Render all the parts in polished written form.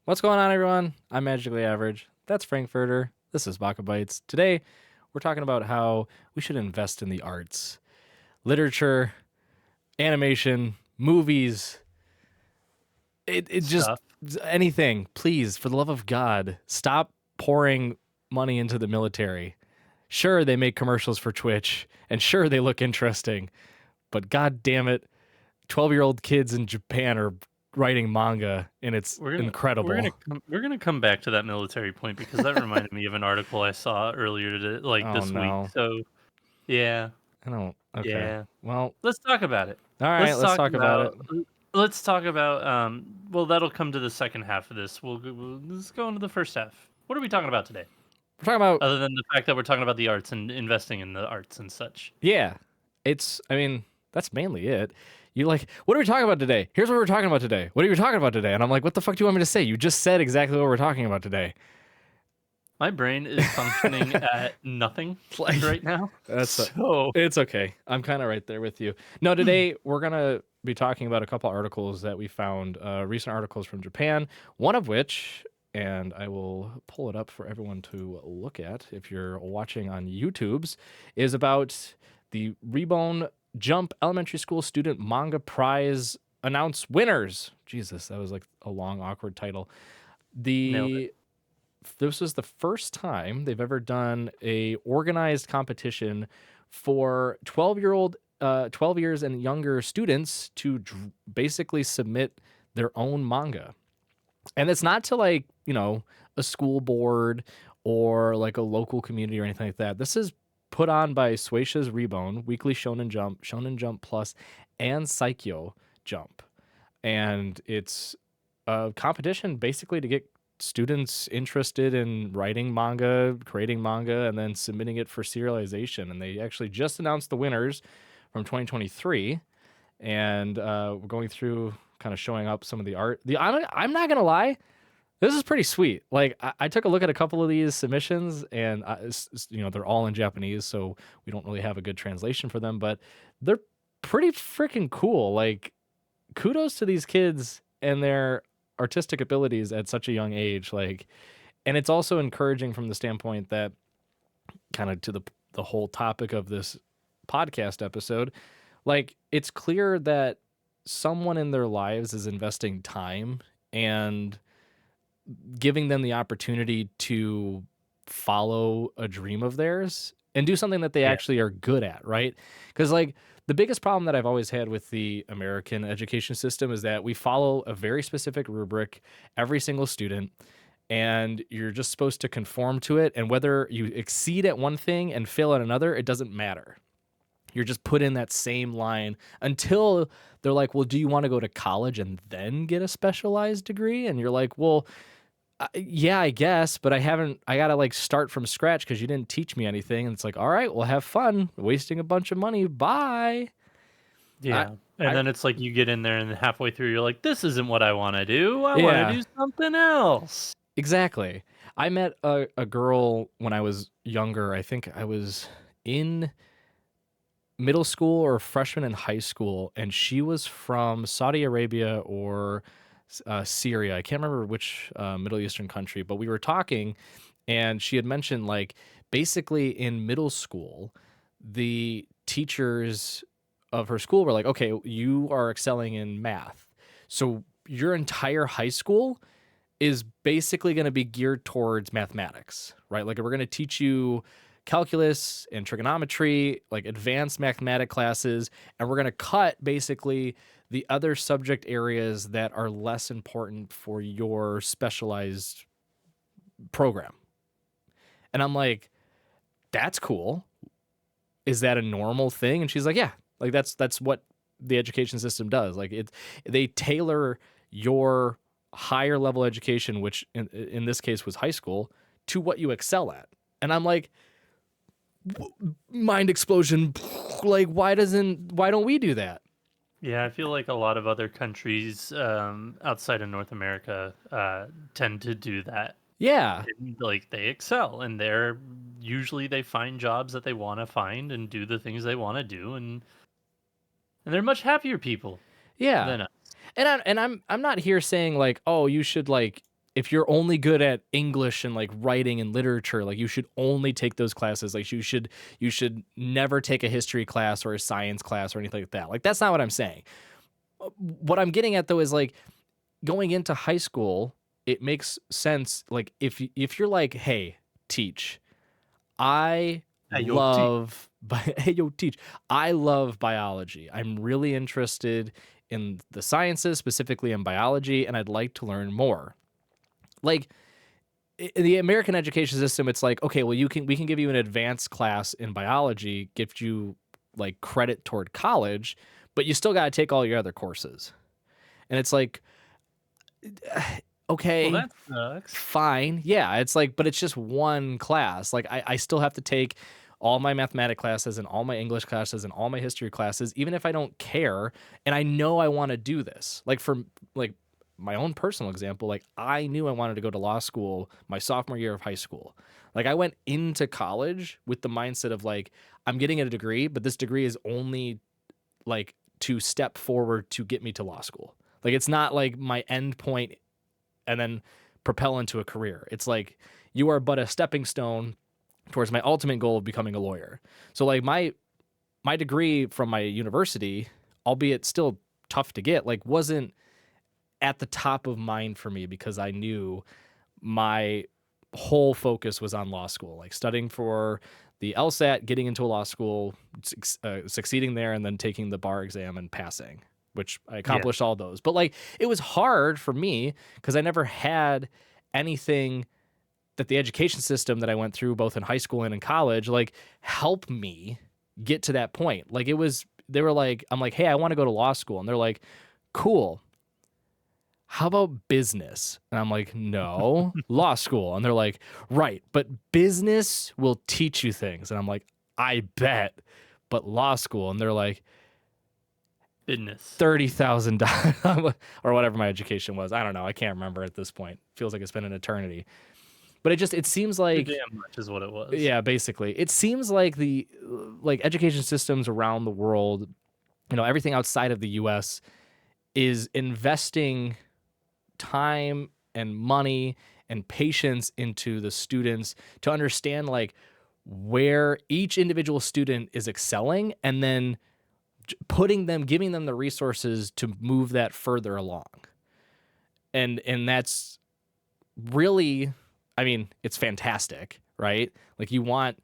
What's going on, everyone? I'm Magically Average. That's Frankfurter. This is BakaBites. Today, we're talking about how we should invest in the arts, literature, animation, movies. It just Stuff. anything. Please, for the love of God, stop pouring money into the military. Sure, they make commercials for Twitch, and sure, they look interesting, but god damn it, 12-year-old kids in Japan are writing manga, and it's We're gonna we're gonna incredible. come we're gonna come back to that military point because that reminded me of an article I saw earlier today, like Oh this week. no. So yeah, I don't. Okay. yeah. Well, Let's talk about it. all right. Let's Let's talk talk about about it. let's talk about well, that'll come to the second half of this. Let's go into the first half. What are we talking about today? We're talking about. Other than the fact that we're talking about the arts and investing in the arts and such. Yeah. It's. I mean, that's mainly it. You like. What are we talking about today? Here's what we're talking about today. What are you talking about today? And I'm like, what the fuck do you want me to say? You just said exactly what we're talking about today. My brain is functioning at nothing Like right now. that's. So It's okay. I'm kind of right there with you. No, today we're gonna be talking about a couple articles that we found. Recent articles from Japan. One of which. And I will pull it up for everyone to look at if you're watching on YouTube's, is about the Rebone Jump Elementary School Student Manga Prize announce winners. Jesus, that was like a long, awkward title. nailed it. The This was the first time they've ever done a organized competition for 12 years and younger students to basically submit their own manga. And it's not to like, a school board or like a local community or anything like that. This is put on by Shueisha's Rebone, Weekly Shonen Jump Plus, and Saikyo Jump. And it's a competition basically to get students interested in writing manga, creating manga, and then submitting it for serialization. And they actually just announced the winners from 2023. And we're going through kind of showing up some of the art. I'm not gonna lie, this is pretty sweet. Like I took a look at a couple of these submissions, and they're all in Japanese, so we don't really have a good translation for them, but they're pretty freaking cool. Like kudos to these kids and their artistic abilities at such a young age. Like, and it's also encouraging from the standpoint that kind of to the whole topic of this podcast episode, like it's clear that someone in their lives is investing time and giving them the opportunity to follow a dream of theirs and do something that they Yeah. actually are good at, right? Because like the biggest problem that I've always had with the American education system is that we follow a very specific rubric every single student, and you're just supposed to conform to it, and whether you exceed at one thing and fail at another, it doesn't matter. You're just put in that same line until they're like, well, do you want to go to college and then get a specialized degree? And you're like, well, yeah, I guess, but I got to like start from scratch because you didn't teach me anything. And it's like, all right, well, have fun wasting a bunch of money. Bye. I, Yeah, and I, then it's like you get in there and halfway through you're like, "This isn't what I wanna do. I wanna yeah, do something else." exactly. I met a girl when I was younger. I think I was in middle school or freshman in high school, and she was from Saudi Arabia or Syria. I can't remember which Middle Eastern country, but we were talking, and she had mentioned like basically in middle school, the teachers of her school were like, okay, you are excelling in math, so your entire high school is basically going to be geared towards mathematics, right? Like we're going to teach you calculus and trigonometry, like advanced mathematic classes, and we're going to cut basically the other subject areas that are less important for your specialized program. And I'm like, that's cool. Is that a normal thing? And she's like, yeah, like that's what the education system does. Like they tailor your higher level education, which in this case was high school, to what you excel at. And I'm like, mind explosion. Like, why don't we do that? Yeah, I feel like a lot of other countries, outside of North America, tend to do that. Yeah, And, like, they excel, and they find jobs that they wanna find and do the things they wanna do, and they're much happier people yeah. than us. And I'm not here saying like, oh, you should like if you're only good at English and like writing and literature, like you should only take those classes. Like you should never take a history class or a science class or anything like that. Like that's not what I'm saying. What I'm getting at though is like going into high school, it makes sense. Like if you're like, hey, teach, I Hey, yo, T. love hey yo teach. I love biology. I'm really interested in the sciences, specifically in biology, and I'd like to learn more. Like in the American education system, it's like, okay, well we can give you an advanced class in biology, give you like credit toward college, but you still got to take all your other courses. And it's like, Well, okay, that sucks. fine. Yeah, it's like, but it's just one class. Like I still have to take all my mathematic classes and all my English classes and all my history classes, even if I don't care. And I know I want to do this. Like for like my own personal example, like I knew I wanted to go to law school my sophomore year of high school. Like I went into college with the mindset of like, I'm getting a degree, but this degree is only like to step forward to get me to law school. Like it's not like my end point and then propel into a career. It's like you are but a stepping stone towards my ultimate goal of becoming a lawyer. So like my degree from my university, albeit still tough to get, like wasn't at the top of mind for me because I knew my whole focus was on law school, like studying for the LSAT, getting into a law school, succeeding there, and then taking the bar exam and passing, which I Yeah. accomplished all those. But like it was hard for me because I never had anything that the education system that I went through both in high school and in college like help me get to that point. Like it was they were like I'm like, "Hey, I want to go to law school." And they're like, "Cool. How about business?" And I'm like, "No, law school." And they're like, "Right, but business will teach you things." And I'm like, "I bet." But law school, and they're like, Business. $30,000 or whatever my education was. I don't know. I can't remember at this point. Feels like it's been an eternity. But it seems Too like damn much is what it was. yeah, basically. It seems like the like education systems around the world, everything outside of the US is investing time and money and patience into the students to understand like where each individual student is excelling and then giving them the resources to move that further along. And that's really, I mean, it's fantastic, right? Like you want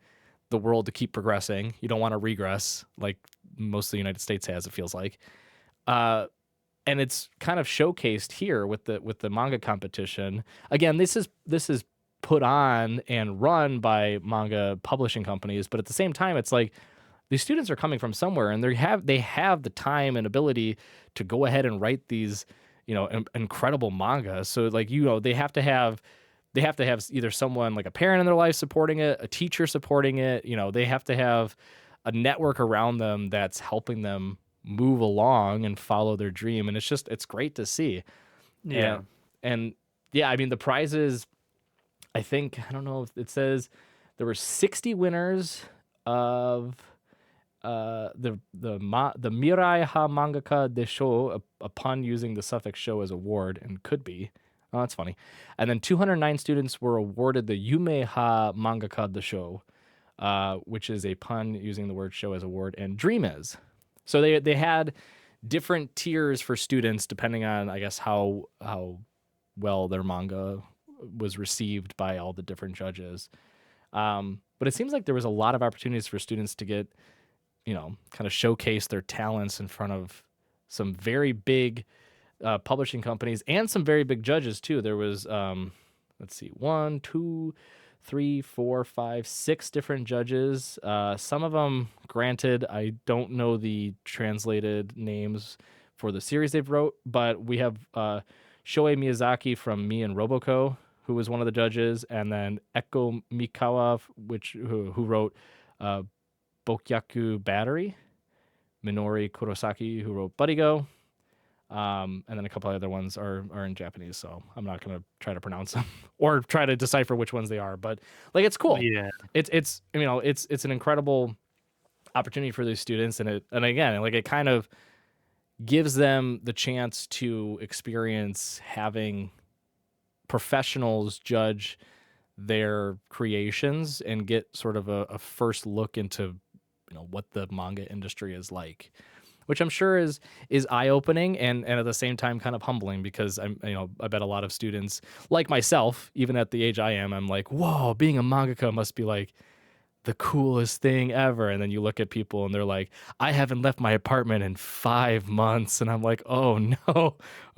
the world to keep progressing. You don't want to regress like most of the United States has, it feels like. And it's kind of showcased here with the manga competition. Again, this is put on and run by manga publishing companies, but at the same time, it's like these students are coming from somewhere, and they have the time and ability to go ahead and write these, incredible manga. So like they have to have either someone like a parent in their life supporting it, a teacher supporting it. They have to have a network around them that's helping them move along and follow their dream. And it's great to see. Yeah. And yeah, I mean, the prizes, I don't know if it says there were 60 winners of the Mirai ha Mangaka de Sho upon using the suffix show as award and could be. Oh, that's funny. And then 209 students were awarded the Yume ha Mangaka de Sho, which is a pun using the word show as award, and dream is. So they had different tiers for students depending on, I guess, how well their manga was received by all the different judges. But it seems like there was a lot of opportunities for students to get, kind of showcase their talents in front of some very big publishing companies and some very big judges too. There was, let's see, 1, 2, 3, 4, 5, 6 different judges. Some of them, granted, I don't know the translated names for the series they've wrote, but we have Shoei Miyazaki from Me and Roboco, who was one of the judges, and then Eko Mikawa, who wrote Bokyaku Battery, Minori Kurosaki, who wrote Buddy Go, and then a couple other ones are in Japanese, so I'm not gonna try to pronounce them or try to decipher which ones they are. But like, it's cool. Yeah. It's an incredible opportunity for these students, and again, like it kind of gives them the chance to experience having professionals judge their creations and get sort of a first look into what the manga industry is like, which I'm sure is eye-opening and at the same time kind of humbling, because I bet a lot of students like myself, even at the age I am, I'm like, whoa, being a mangaka must be like the coolest thing ever. And then you look at people and they're like, I haven't left my apartment in 5 months. And I'm like, oh no,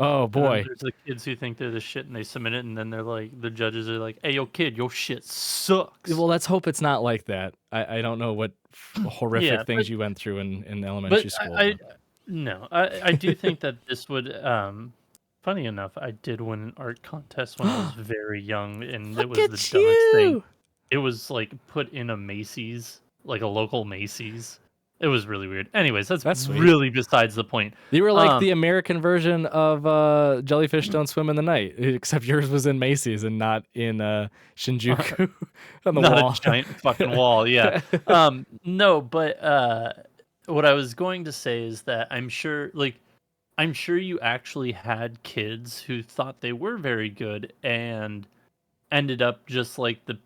oh And then boy. there's the kids who think they're the shit and they submit it, and then they're like, the judges are like, "Hey, yo, kid, your shit sucks." Well, let's hope it's not like that. I don't know what horrific Yeah, things you went through in but elementary school, I but no, I do think that this would. Funny enough, I did win an art contest when I was very young, and it look was the at dumbest thing. you. It was like put in a Macy's, like a local Macy's. It was really weird. Anyways, that's That's sweet. really besides the point. You were like Um, the American version of Jellyfish Don't Swim in the Night, except yours was in Macy's and not in Shinjuku on the Not a wall. giant fucking wall, yeah. No, but, what I was going to say is that I'm sure you actually had kids who thought they were very good and ended up just like the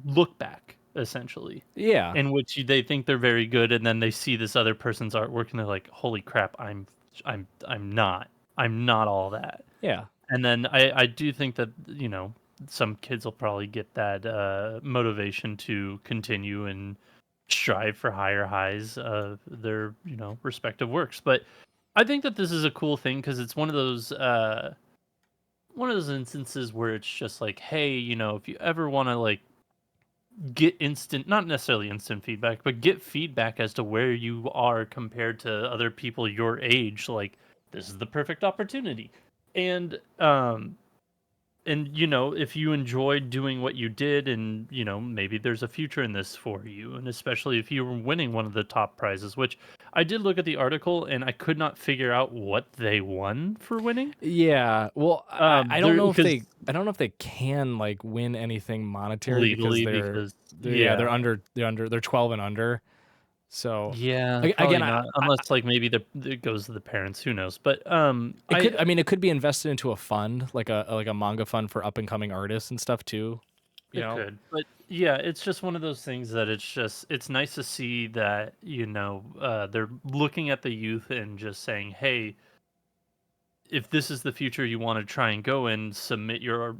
look back, essentially, Yeah, in which they think they're very good, and then they see this other person's artwork, and they're like, "Holy crap, I'm not. I'm not all that." yeah. And then I do think that, some kids will probably get that motivation to continue and strive for higher highs of their, respective works. But I think that this is a cool thing because it's one of those instances where it's just like, hey, if you ever want to like get instant, not necessarily instant feedback, but get feedback as to where you are compared to other people your age, like this is the perfect opportunity. And if you enjoyed doing what you did, and maybe there's a future in this for you, and especially if you were winning one of the top prizes, which I did look at the article and I could not figure out what they won for winning. Yeah. Well, I don't There know if because they can like win anything monetary because legally, because they're yeah. they're 12 and under. So Yeah, probably again, not, unless like maybe it goes to the parents, who knows. But I mean it could be invested into a fund, like a manga fund for up and coming artists and stuff too, you it know. could. But yeah, it's just one of those things that it's nice to see that, they're looking at the youth and just saying, "Hey, if this is the future you want to try and go in, submit your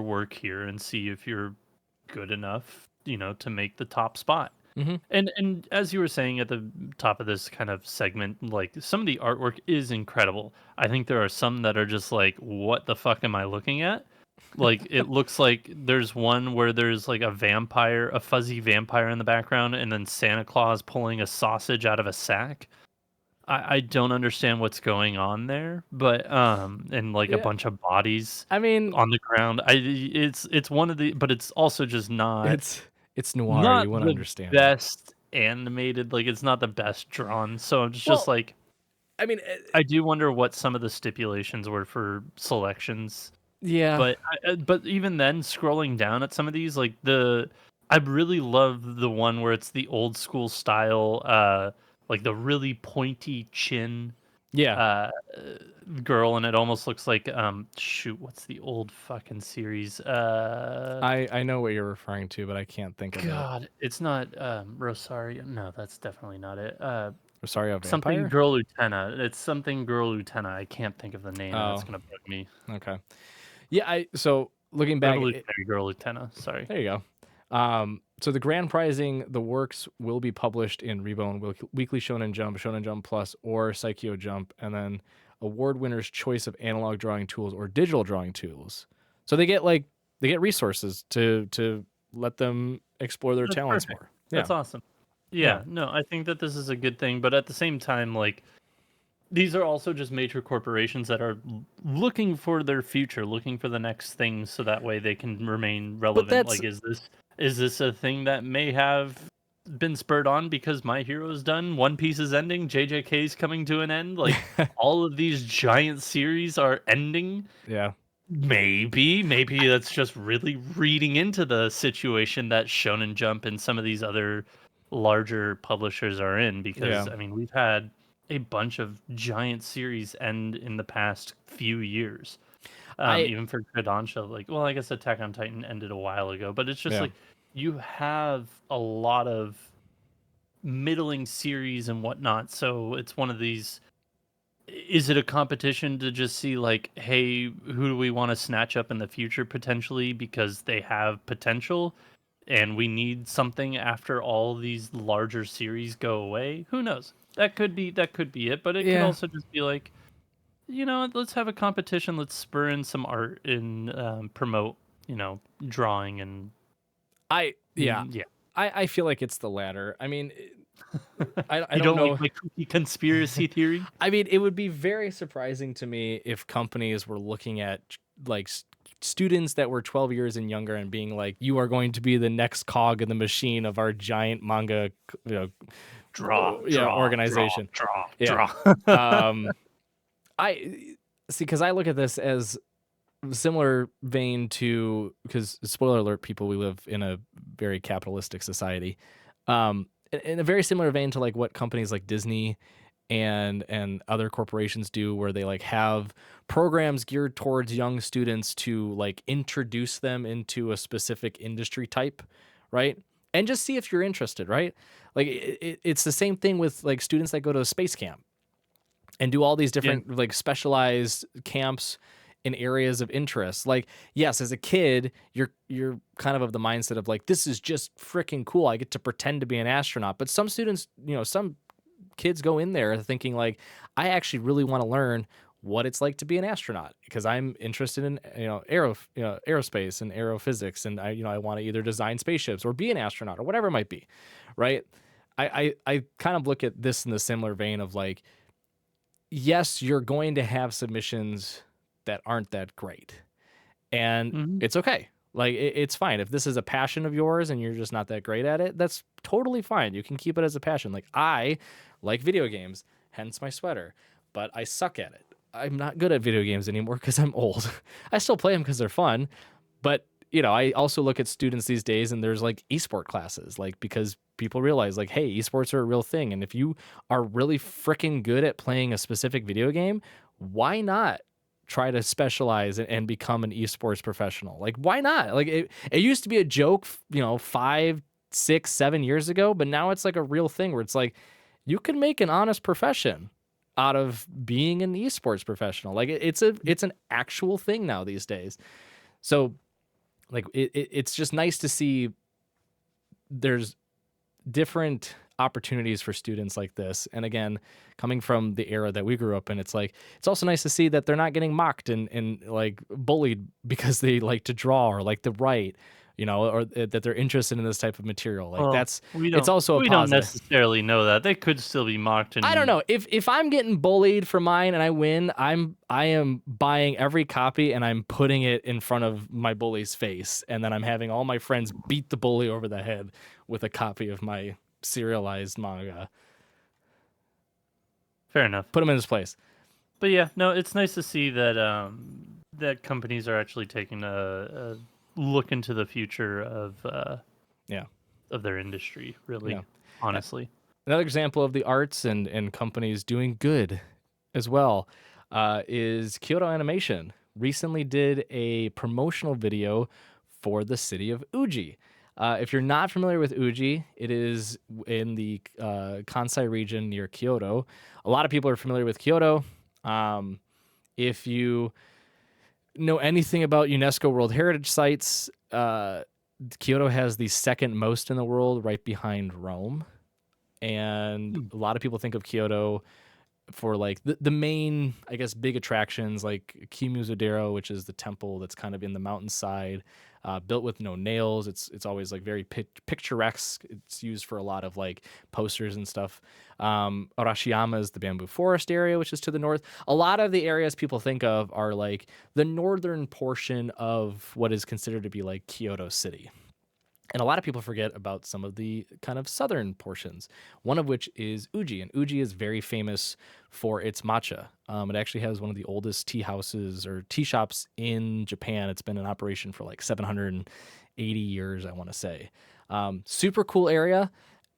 work here and see if you're good enough, to make the top spot." Hmm. And as you were saying at the top of this kind of segment, like some of the artwork is incredible. I think there are some that are just like, what the fuck am I looking at? Like it looks like there's one where there's like a fuzzy vampire in the background, and then Santa Claus pulling a sausage out of a sack. I don't understand what's going on there, but and like a Yeah. bunch of bodies I mean, on the ground. It's one of the, but it's also just it's it's noir, not you wouldn't the understand it. best animated, like, it's not the best drawn, so it's just Well, like, I mean, I do wonder what some of the stipulations were for selections, yeah. but even then, scrolling down at some of these, I really love the one where it's the old school style, like, the really pointy chin, Yeah. uh, girl, and it almost looks like, shoot, what's the old fucking series? I know what you're referring to, but I can't think of it. God, it's not, Rosario, no, that's definitely not it, Rosario something Vampire? Girl Lieutenant, it's something Girl Lieutenant, I can't think of the name, and that's Oh, gonna bug me. okay. Yeah, I so looking back, Revolutionary Girl Lieutenant, sorry. there you go. So the grand prizing, the works will be published in Reborn Weekly Shonen Jump, Shonen Jump Plus, or Psycho Jump, and then award winners' choice of analog drawing tools or digital drawing tools. So they get resources to let them explore their That's talents perfect. more. Yeah, That's awesome. yeah, Yeah, no, I think that this is a good thing, but at the same time, like, these are also just major corporations that are looking for their future, looking for the next thing, so that way they can remain but relevant. that's Like, is this a thing that may have been spurred on because My Hero's done, One Piece is ending, JJK's coming to an end, like all of these giant series are ending. yeah, Maybe that's just really reading into the situation that Shonen Jump and some of these other larger publishers are in, because yeah. I mean, we've had a bunch of giant series end in the past few years. I even for Kodansha, like, well, I guess Attack on Titan ended a while ago, but it's just yeah. like you have a lot of middling series and whatnot. So it's one of these. Is it a competition to just see like, hey, who do we want to snatch up in the future potentially because they have potential, and we need something after all these larger series go away? Who knows? That could be it, but it could Yeah. also just be like, let's have a competition. Let's spur in some art and promote, drawing and Yeah. yeah. I feel like it's the latter. I mean, I You don't don't like know. my kooky conspiracy theory? I mean, it would be very surprising to me if companies were looking at like students that were 12 years and younger and being like, "You are going to be the next cog in the machine of our giant manga, you know, Draw, yeah, draw, draw, organization." draw, Yeah. draw. Um, I see because I look at this as similar vein to because spoiler alert, people, we live in a very capitalistic society. In a very similar vein to like what companies like Disney and other corporations do, where they like have programs geared towards young students to like introduce them into a specific industry type, right? And just see if you're interested, right? Like it's the same thing with like students that go to space camp and do all these Yeah. different like specialized camps in areas of interest. Like, yes, as a kid, you're kind of the mindset of like, this is just freaking cool. I get to pretend to be an astronaut. But some students, some kids go in there thinking like, I actually really want to learn what it's like to be an astronaut because I'm interested in aerospace and aerophysics, and I want to either design spaceships or be an astronaut or whatever it might be, right? I kind of look at this in the similar vein of like, yes, you're going to have submissions that aren't that great, and Mhm. it's okay. Like it's fine if this is a passion of yours and you're just not that great at it. That's totally fine. You can keep it as a passion. Like I like video games, hence my sweater, but I suck at it. I'm not good at video games anymore because I'm old. I still play them because they're fun, but I also look at students these days and there's like esport classes, like because people realize like, hey, esports are a real thing. And if you are really freaking good at playing a specific video game, why not try to specialize and become an esports professional? Like, why not? Like it used to be a joke, 5, 6, 7 years ago, but now it's like a real thing where it's like, you can make an honest profession out of being an esports professional. Like it's an actual thing now these days. So like it's just nice to see there's different opportunities for students like this. And again, coming from the era that we grew up in, it's like it's also nice to see that they're not getting mocked and like bullied because they like to draw or like to write, or that they're interested in this type of material. Like Well, that's we it's don't also a we don't positive. necessarily know that. They could still be mocked I don't and know. If I'm getting bullied for mine and I win, I am buying every copy and I'm putting it in front of my bully's face, and then I'm having all my friends beat the bully over the head with a copy of my serialized manga. fair enough. Put him in his place. But yeah, no, it's nice to see that that companies are actually taking a look into the future Yeah. of their industry, Yeah. really, honestly. Another example of the arts and companies doing good as well is Kyoto Animation. Recently did a promotional video for the city of Uji. If you're not familiar with Uji, it is in the Kansai region near Kyoto. A lot of people are familiar with Kyoto. If you know anything about UNESCO World Heritage Sites, Kyoto has the second most in the world, right behind Rome. And Hmm. a lot of people think of Kyoto for like the main, I guess, big attractions like Kimuzudero, which is the temple that's kind of in the mountainside, built with no nails. It's always like very picturesque. It's used for a lot of like posters and stuff. Arashiyama is the bamboo forest area, which is to the north. A lot of the areas people think of are like the northern portion of what is considered to be like Kyoto City. And a lot of people forget about some of the kind of southern portions, one of which is Uji. And Uji is very famous for its matcha. It actually has one of the oldest tea houses or tea shops in Japan. It's been in operation for like 780 years, I want to say. Super cool area.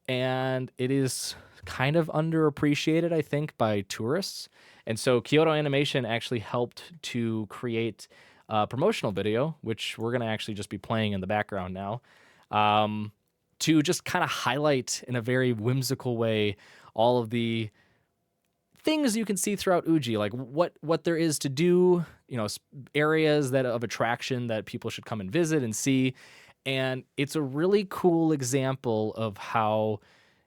And it is kind of underappreciated, I think, by tourists. And so Kyoto Animation actually helped to create promotional video, which we're going to actually just be playing in the background now, to just kind of highlight in a very whimsical way all of the things you can see throughout Uji, like what there is to do, areas that of attraction that people should come and visit and see. And it's a really cool example of how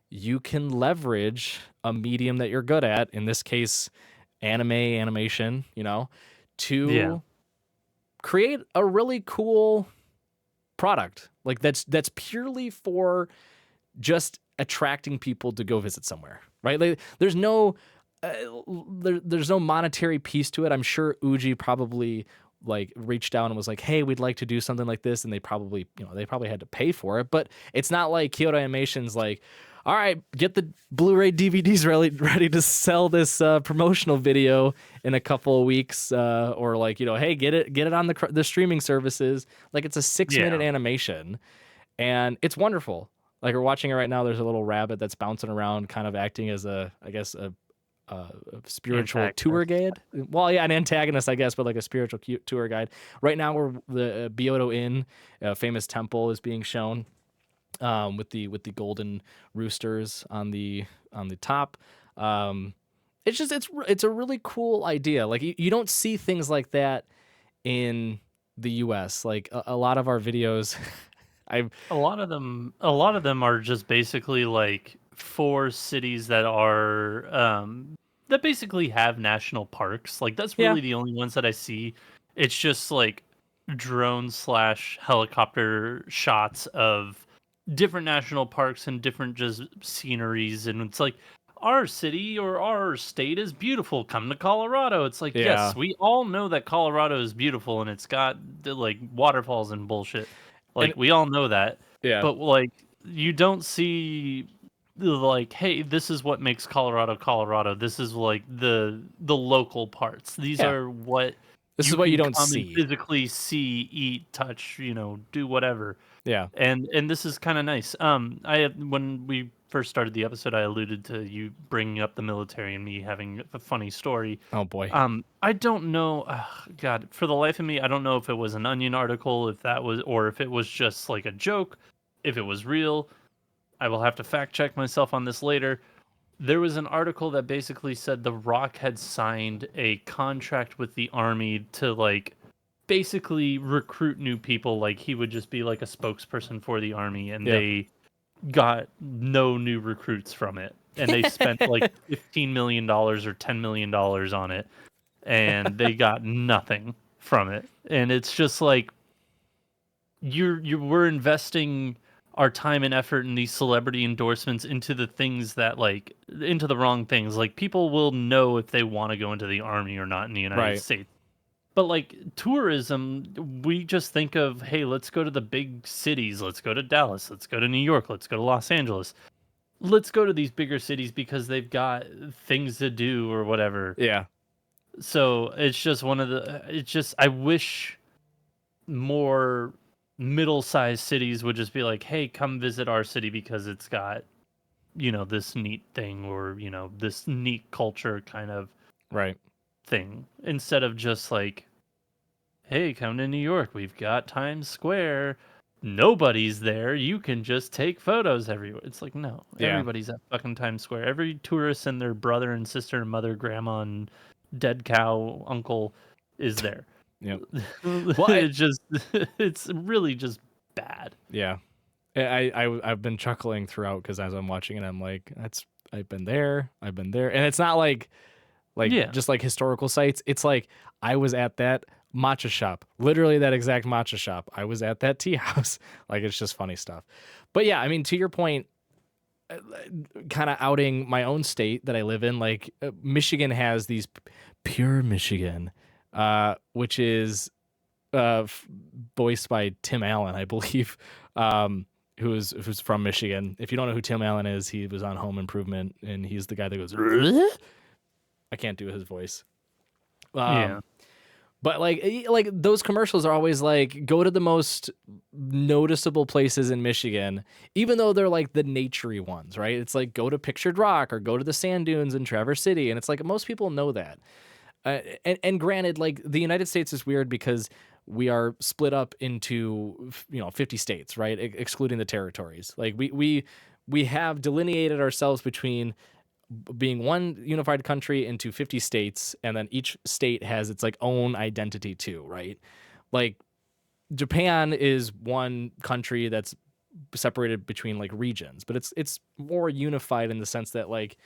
you can leverage a medium that you're good at, in this case, animation, Yeah. to create a really cool product. Like that's purely for just attracting people to go visit somewhere, right? Like, there's no there's no monetary piece to it. I'm sure Uji probably like reached out and was like, "Hey, we'd like to do something like this," and they probably had to pay for it. But it's not like Kyoto Animation's like, "All right, get the Blu-ray DVDs ready to sell this promotional video in a couple of weeks," or like, "Hey, get it on the streaming services." Like, it's a 6-minute Yeah. animation, and it's wonderful. Like, we're watching it right now. There's a little rabbit that's bouncing around, kind of acting as a spiritual tour Antagonist. guide. Well, yeah, an antagonist, I guess, but like a spiritual tour guide. Right now, we're the Byoto Inn, a famous temple, is being shown, with the golden roosters on the top. It's a really cool idea. Like, you don't see things like that in the U.S. Like, a lot of our videos, I've A lot of them are just basically like for cities that are that basically have national parks. Like that's yeah really the only ones that I see. It's just like drone slash helicopter shots of different national parks and different just sceneries, and it's like our city or our state is beautiful. Come to Colorado. It's like, yeah yes, we all know that Colorado is beautiful and it's got like waterfalls and bullshit. and Like we all know that, yeah but like you don't see like, hey, this is what makes Colorado Colorado. This is like the local parts. These yeah are what this is you what you can don't come and see. physically see, eat, touch, do whatever. Yeah. And this is kind of nice. When we first started the episode, I alluded to you bringing up the military and me having a funny story. Oh boy. I don't know. God, for the life of me, I don't know if it was an Onion article, if that was, or if it was just like a joke, if it was real. I will have to fact check myself on this later. There was an article that basically said The Rock had signed a contract with the army to like basically recruit new people. Like he would just be like a spokesperson for the army, and Yeah. they got no new recruits from it. And they spent like $15 million or $10 million on it, and they got nothing from it. And it's just like we're investing our time and effort in these celebrity endorsements into the things that like into the wrong things. Like people will know if they want to go into the army or not in the United Right. States. But like tourism, we just think of, hey, let's go to the big cities. Let's go to Dallas. Let's go to New York. Let's go to Los Angeles. Let's go to these bigger cities because they've got things to do or whatever. Yeah. So it's just I wish more middle-sized cities would just be like, hey, come visit our city because it's got, this neat thing or, this neat culture kind of Right. thing, instead of just like, hey, come to New York, we've got Times Square, nobody's there, you can just take photos everywhere. It's like, no, Yeah. everybody's at fucking Times Square. Every tourist and their brother and sister and mother, grandma and dead cow uncle is there. Yep. It's just it's really just bad. Yeah. I've been chuckling throughout because as I'm watching it, I'm like, I've been there, and it's not like Yeah. just like historical sites. It's like I was at that matcha shop, literally that exact matcha shop. I was at that tea house. Like, it's just funny stuff. But yeah, I mean, to your point, kind of outing my own state that I live in, like Michigan has these Pure Michigan, which is voiced by Tim Allen, I believe, who's from Michigan. If you don't know who Tim Allen is, he was on Home Improvement, and he's the guy that goes, I can't do his voice. Yeah. But like those commercials are always like, go to the most noticeable places in Michigan, even though they're like the naturey ones, right? It's like, go to Pictured Rock or go to the sand dunes in Traverse City. And it's like, most people know that. And granted, like the United States is weird because we are split up into 50 states, right? Excluding the territories. Like we have delineated ourselves between being one unified country into 50 states, and then each state has its like own identity too, right? Like Japan is one country that's separated between like regions, but it's more unified in the sense that like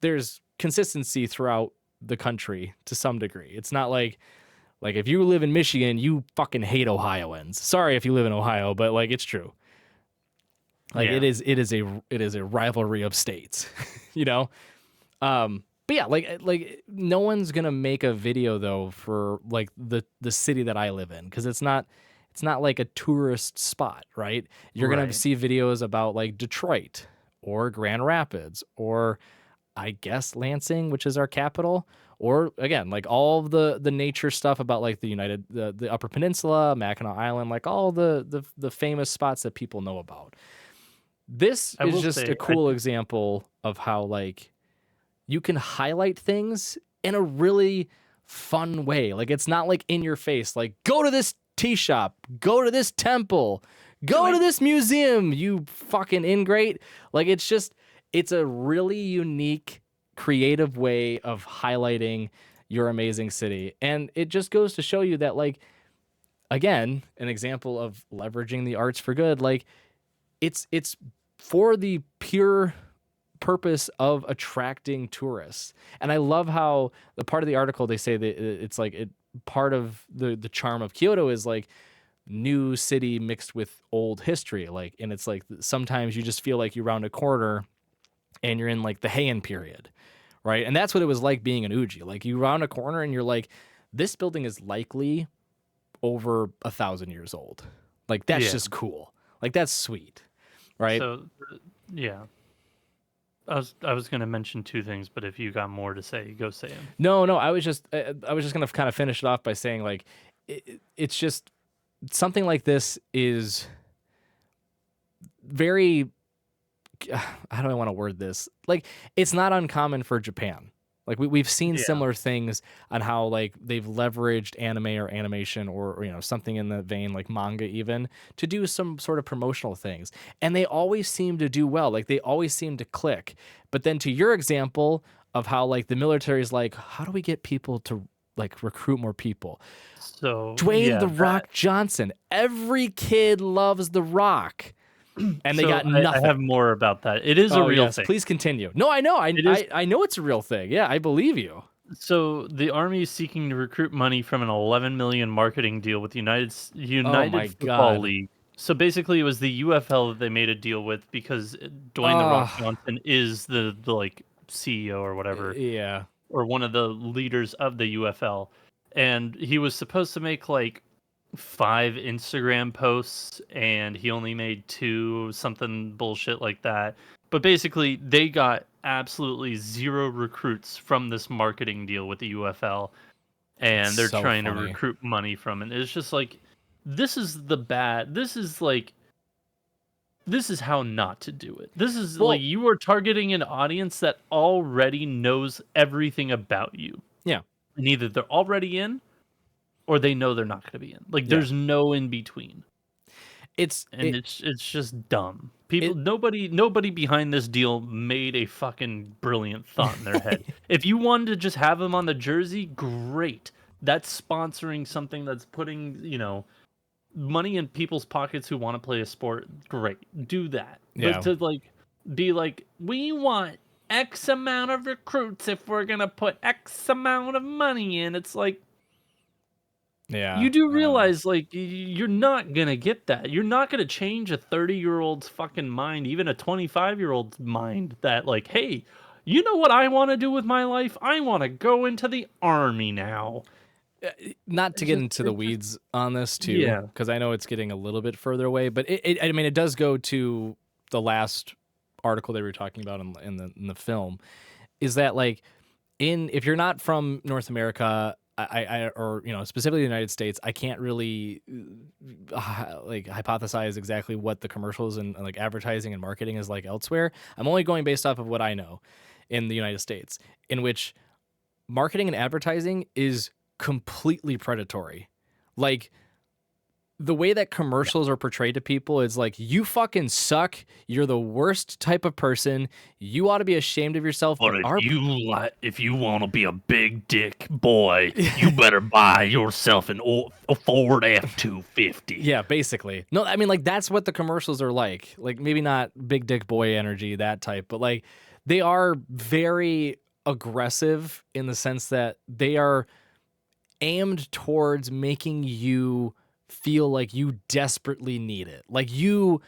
there's consistency throughout the country to some degree. It's not like if you live in Michigan, you fucking hate Ohioans. Sorry if you live in Ohio, but like it's true. Like Yeah. it is a rivalry of states, you know? But yeah, like no one's gonna make a video though for like the city that I live in, because it's not like a tourist spot, right? You're gonna Right. see videos about like Detroit or Grand Rapids or I guess Lansing, which is our capital, or again like all of the nature stuff about like the Upper Peninsula, Mackinac Island, like all the famous spots that people know about. This I is will just say a cool example of how like you can highlight things in a really fun way. Like it's not like in your face, like go to this tea shop, go to this temple, go to this museum, you fucking ingrate. Like it's a really unique, creative way of highlighting your amazing city. And it just goes to show you that like again, an example of leveraging the arts for good. Like it's for the pure purpose of attracting tourists. And I love how the part of the article they say that it's like part of the charm of Kyoto is like new city mixed with old history. Like, and it's like sometimes you just feel like you round a corner and you're in like the Heian period, right? And that's what it was like being in Uji. Like you round a corner and you're like, this building is likely over 1,000 years old. Like that's Yeah. just cool. Like that's sweet, right? So, yeah. I was gonna mention two things, but if you got more to say, go say them. No, I was just gonna kind of finish it off by saying like it's just something like this is very how do I want to word this? Like it's not uncommon for Japan. Like we've seen Yeah. similar things on how like they've leveraged anime or animation or something in the vein like manga even to do some sort of promotional things. And they always seem to do well. Like they always seem to click. But then to your example of how like the military is like, how do we get people to like recruit more people? So Dwayne yeah, the Rock Johnson. Every kid loves the Rock. And they so got I have nothing. more about that. It is a Oh real yes, thing. please continue. No, I know. It is. I know it's a real thing. Yeah, I believe you. So the army is seeking to recruit money from an 11 million marketing deal with the Oh United my Football god. League. So basically, it was the UFL that they made a deal with because Dwayne the Rock Oh, Johnson is the like CEO or whatever, yeah. or one of the leaders of the UFL, and he was supposed to make like 5 Instagram posts, and he only made 2, something bullshit like that. But basically, they got absolutely 0 recruits from this marketing deal with the UFL, That's and they're so trying to funny. recruit money from it. It's just like this is the bad. This is like this is how not to do it. This is like Well, you are targeting an audience that already knows everything about you. yeah. And either they're already in or they know they're not going to be in. Like Yeah. there's no in between. It's And it's just dumb. People it nobody behind this deal made a fucking brilliant thought in their head. If you wanted to just have them on the jersey, great. That's sponsoring something that's putting, money in people's pockets who want to play a sport. Great. Do that. But yeah. to like be like, we want X amount of recruits if we're gonna put X amount of money in, it's like Yeah. you do I don't know. realize, like, you're not gonna get that. You're not gonna change a 30-year-old's fucking mind, even a 25-year-old's mind that, like, hey, you know what I want to do with my life? I want to go into the army now. Not to It's get just, into the it's just, weeds on this too, yeah, because I know it's getting a little bit further away, but I mean, it does go to the last article they were talking about in the film, is that like if you're not from North America, or specifically the United States, I can't really like hypothesize exactly what the commercials and like advertising and marketing is like elsewhere. I'm only going based off of what I know in the United States, in which marketing and advertising is completely predatory. Like, the way that commercials are portrayed to people is like, you fucking suck. You're the worst type of person. You ought to be ashamed of yourself. But if you want to be a big dick boy, you better buy yourself a Ford F-250. Yeah, basically. No, I mean, like, that's what the commercials are like. Like, maybe not big dick boy energy, that type, but like, they are very aggressive in the sense that they are aimed towards making you feel like you desperately need it. Like, you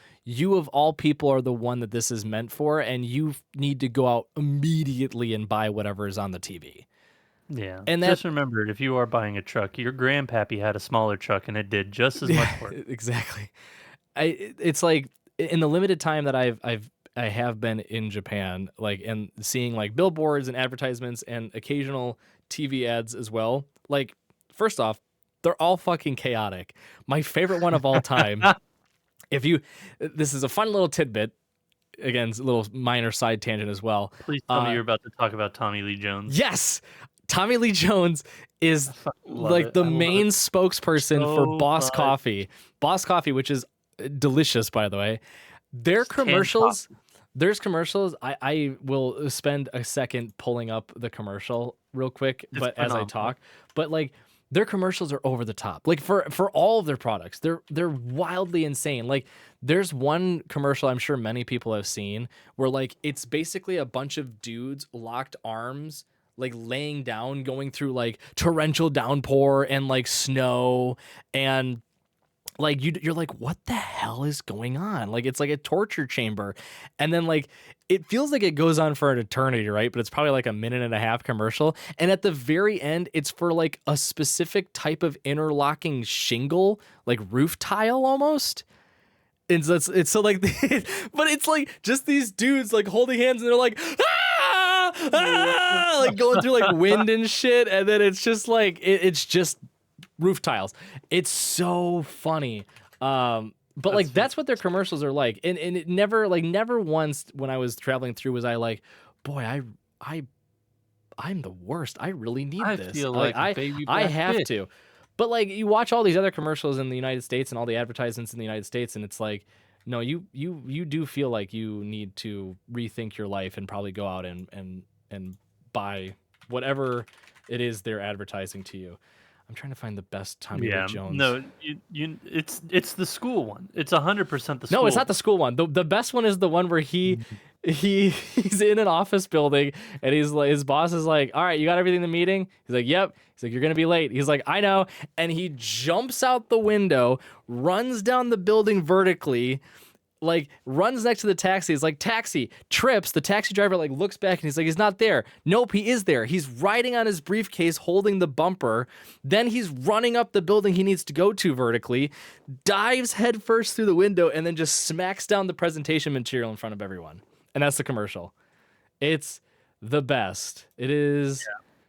of all people are the one that this is meant for, and you need to go out immediately and buy whatever is on the TV. Yeah. And just remember, if you are buying a truck, your grandpappy had a smaller truck and it did just as much work. Exactly. It's like, in the limited time that I have been in Japan, like, and seeing like billboards and advertisements and occasional TV ads as well. Like, first off, they're all fucking chaotic. My favorite one of all time, this is a fun little tidbit. Again, it's a little minor side tangent as well. Please tell me you're about to talk about Tommy Lee Jones. Yes! Tommy Lee Jones is like the main spokesperson for Boss Coffee. Boss Coffee, which is delicious, by the way. There's commercials. I will spend a second pulling up the commercial real quick, but as I talk. But like, their commercials are over the top. Like, for all of their products, they're wildly insane. Like, there's one commercial I'm sure many people have seen where like it's basically a bunch of dudes locked arms, like laying down, going through like torrential downpour and like snow, and like you're like, what the hell is going on? Like, it's like a torture chamber. And then like, it feels like it goes on for an eternity, right? But it's probably like a minute and a half commercial. And at the very end, it's for like a specific type of interlocking shingle, like roof tile almost. And so it's so like, but it's like just these dudes like holding hands and they're like, like going through like wind and shit. And then it's just like, it's just roof tiles. It's so funny. But like, that's what their commercials are like. And it never once when I was traveling through was I like, boy, I'm the worst. I really need this. I feel like I have to. But like, you watch all these other commercials in the United States and all the advertisements in the United States, and it's like, no, you do feel like you need to rethink your life and probably go out and buy whatever it is they're advertising to you. I'm trying to find the best Tommy Lee Jones. No, it's the school one. It's 100% the school. No, it's not the school one. The best one is the one where he's in an office building and he's like, his boss is like, all right, you got everything in the meeting? He's like, yep. He's like, you're gonna be late. He's like, I know. And he jumps out the window, runs down the building vertically, like runs next to the taxi. He's like, taxi, trips. The taxi driver like looks back and he's like, he's not there. Nope, he is there. He's riding on his briefcase holding the bumper. Then he's running up the building he needs to go to vertically, dives headfirst through the window, and then just smacks down the presentation material in front of everyone. And that's the commercial. It's the best. It is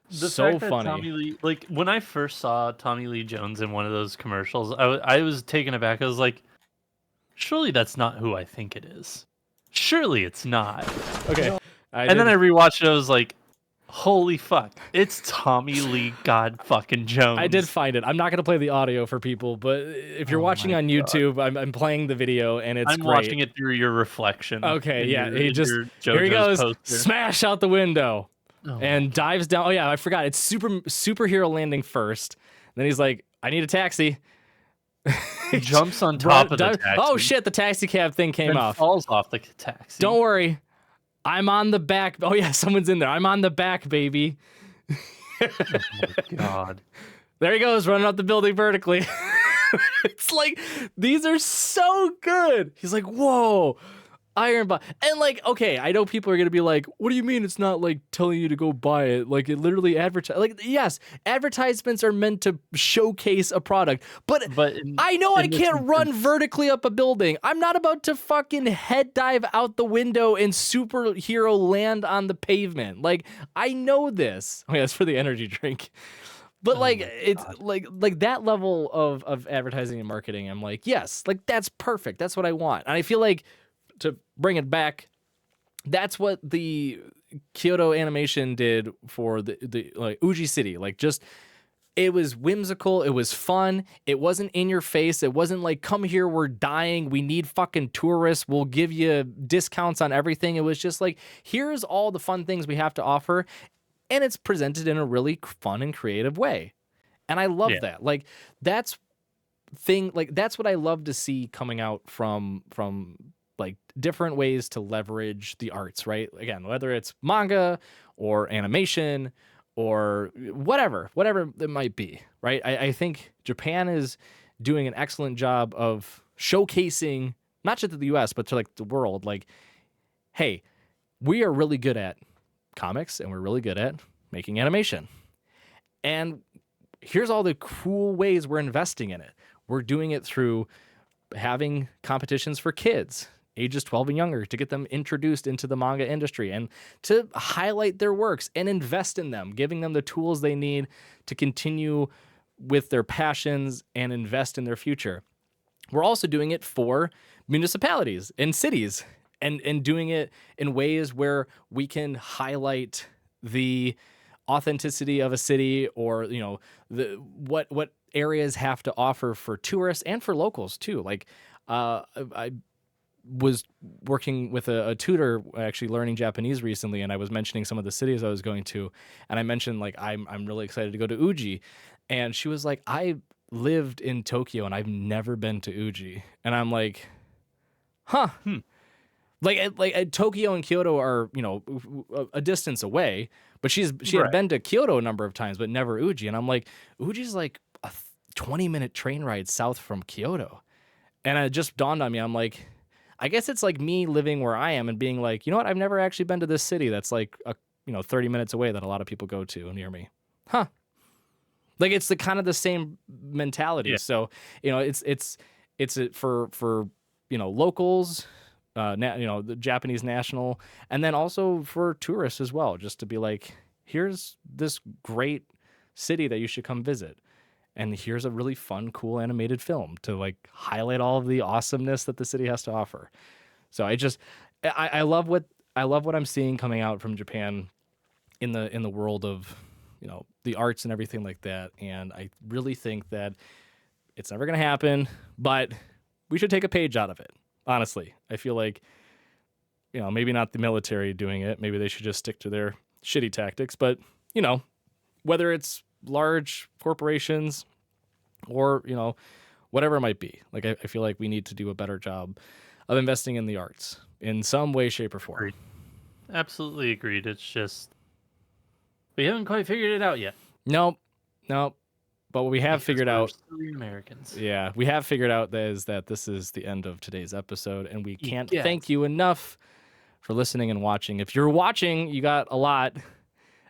so funny. Tommy Lee, like when I first saw Tommy Lee Jones in one of those commercials, I was taken aback. I was like, surely that's not who I think it is. Surely it's not. Okay. Then I rewatched it. I was like, holy fuck. It's Tommy Lee God fucking Jones. I did find it. I'm not going to play the audio for people, but if you're watching on YouTube, I'm playing the video and it's great. I'm watching it through your reflection. Okay, yeah. Here he goes. Poster. Smash out the window and dives down. Oh, yeah. I forgot. It's superhero landing first. Then he's like, I need a taxi. He jumps on top of the taxi. Oh shit, the taxi cab thing came off. Falls off the taxi. Don't worry. I'm on the back. Oh yeah, someone's in there. I'm on the back, baby. Oh my god. There he goes, running up the building vertically. It's like, these are so good. He's like, whoa. Iron Box. And like, okay, I know people are going to be like, what do you mean it's not like telling you to go buy it? Like, it literally like, yes, advertisements are meant to showcase a product, but I know I can't run vertically up a building. I'm not about to fucking head dive out the window and superhero land on the pavement. Like, I know this. Oh yeah, it's for the energy drink. But like, it's like that level of advertising and marketing. I'm like, yes, like that's perfect. That's what I want. And I feel like, to bring it back, that's what the Kyoto Animation did for the like Uji City. Like, just, it was whimsical, it was fun, it wasn't in your face, it wasn't like, come here, we're dying, we need fucking tourists, we'll give you discounts on everything. It was just like, here's all the fun things we have to offer, and it's presented in a really fun and creative way. And I love that. Like, that's what I love to see coming out from like different ways to leverage the arts, right? Again, whether it's manga or animation or whatever it might be, right? I think Japan is doing an excellent job of showcasing, not just to the US, but to like the world, like, hey, we are really good at comics and we're really good at making animation. And here's all the cool ways we're investing in it. We're doing it through having competitions for kids, ages 12 and younger, to get them introduced into the manga industry and to highlight their works and invest in them, giving them the tools they need to continue with their passions and invest in their future. We're also doing it for municipalities and cities, and doing it in ways where we can highlight the authenticity of a city, or, you know, the what areas have to offer for tourists and for locals too. Like, I was working with a tutor, actually learning Japanese recently, and I was mentioning some of the cities I was going to, and I mentioned like, I'm really excited to go to Uji, and she was like, I lived in Tokyo and I've never been to Uji, and I'm like, huh. Like Tokyo and Kyoto are, you know, a distance away, but she had been to Kyoto a number of times, but never Uji, and I'm like, Uji's like a 20-minute train ride south from Kyoto, and it just dawned on me. I'm like, I guess it's like me living where I am and being like, you know what? I've never actually been to this city that's like 30 minutes away that a lot of people go to near me. Huh. Like, it's the kind of the same mentality. Yeah. So, you know, it's for locals, the Japanese national, and then also for tourists as well, just to be like, here's this great city that you should come visit. And here's a really fun, cool animated film to like highlight all of the awesomeness that the city has to offer. So I love what I'm seeing coming out from Japan in the world of, you know, the arts and everything like that. And I really think that it's never going to happen, but we should take a page out of it. Honestly, I feel like, you know, maybe not the military doing it. Maybe they should just stick to their shitty tactics. But, you know, whether it's large corporations or, you know, whatever it might be, like, I feel like we need to do a better job of investing in the arts in some way, shape, or form. Agreed. Absolutely agreed. It's just, we haven't quite figured it out yet. Nope. But what we have figured out, Americans. Yeah, we have figured out that this is the end of today's episode, and we can't thank you enough for listening and watching. If you're watching, you got a lot,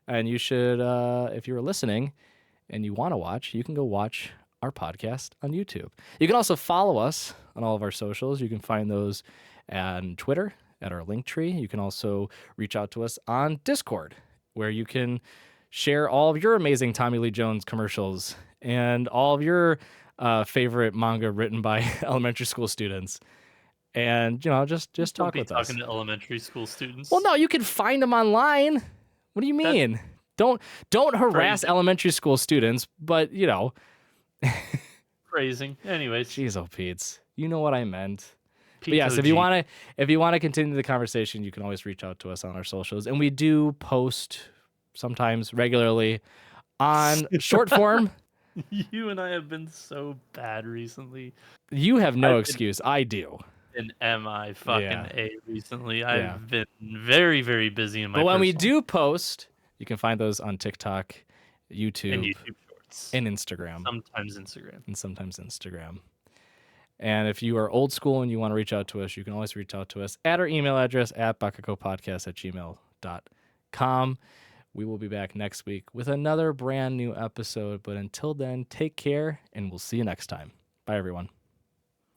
and you should, if you're listening and you want to watch, you can go watch our podcast on YouTube. You can also follow us on all of our socials. You can find those on Twitter at our link tree. You can also reach out to us on Discord, where you can share all of your amazing Tommy Lee Jones commercials and all of your favorite manga written by elementary school students. And, you know, just talk with us. Talking to elementary school students. Well, no, you can find them online. What do you mean? Don't harass elementary school students, but, you know. Phrasing. Anyways. Jeez, oh, Pete's. You know what I meant. But yes, if you want to continue the conversation, you can always reach out to us on our socials. And we do post sometimes regularly on short form. You and I have been so bad recently. You have no excuse. I do. And MI recently. I've been very, very busy in my. But when we do post, you can find those on TikTok, YouTube, and YouTube Shorts, and Instagram. Sometimes Instagram. And if you are old school and you want to reach out to us, you can always reach out to us at our email address at bakacopodcast@gmail.com. We will be back next week with another brand new episode. But until then, take care, and we'll see you next time. Bye, everyone.